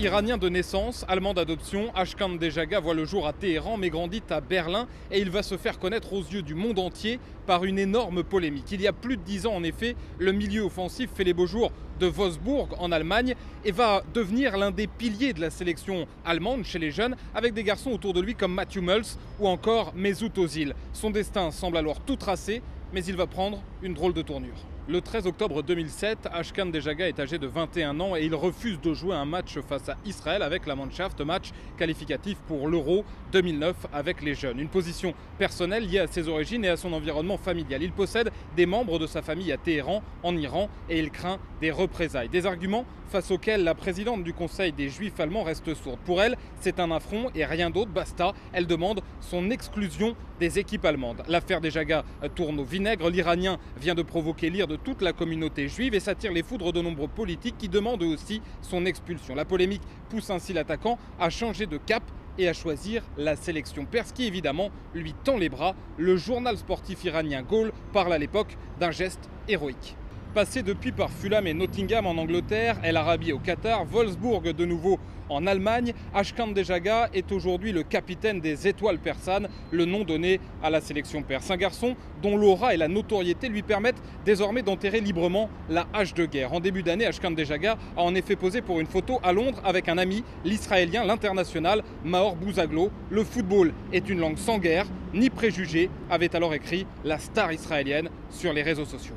Iranien de naissance, allemand d'adoption, Ashkan Dejaga voit le jour à Téhéran mais grandit à Berlin et il va se faire connaître aux yeux du monde entier par une énorme polémique. Il y a plus de 10 ans en effet, le milieu offensif fait les beaux jours de Wolfsburg en Allemagne et va devenir l'un des piliers de la sélection allemande chez les jeunes avec des garçons autour de lui comme Matthew Muls ou encore Mesut Özil. Son destin semble alors tout tracé mais il va prendre une drôle de tournure. Le 13 octobre 2007, Ashkan Dejaga est âgé de 21 ans et il refuse de jouer un match face à Israël avec la Mannschaft, match qualificatif pour l'Euro 2009 avec les jeunes. Une position personnelle liée à ses origines et à son environnement familial. Il possède des membres de sa famille à Téhéran, en Iran, et il craint des représailles. Des arguments face auxquels la présidente du Conseil des Juifs allemands reste sourde. Pour elle, c'est un affront et rien d'autre, basta. Elle demande son exclusion des équipes allemandes. L'affaire Dejaga tourne au vinaigre. L'Iranien vient de provoquer l'ire de toute la communauté juive et s'attire les foudres de nombreux politiques qui demandent eux aussi son expulsion. La polémique pousse ainsi l'attaquant à changer de cap et à choisir la sélection perse qui évidemment lui tend les bras. Le journal sportif iranien Goal parle à l'époque d'un geste héroïque. Passé depuis par Fulham et Nottingham en Angleterre, El Arabi au Qatar, Wolfsburg de nouveau en Allemagne, Ashkan Dejaga est aujourd'hui le capitaine des étoiles persanes, le nom donné à la sélection perse. Un garçon dont l'aura et la notoriété lui permettent désormais d'enterrer librement la hache de guerre. En début d'année, Ashkan Dejaga a en effet posé pour une photo à Londres avec un ami, l'Israélien, l'international Maor Bouzaglo. Le football est une langue sans guerre, ni préjugés, avait alors écrit la star israélienne sur les réseaux sociaux.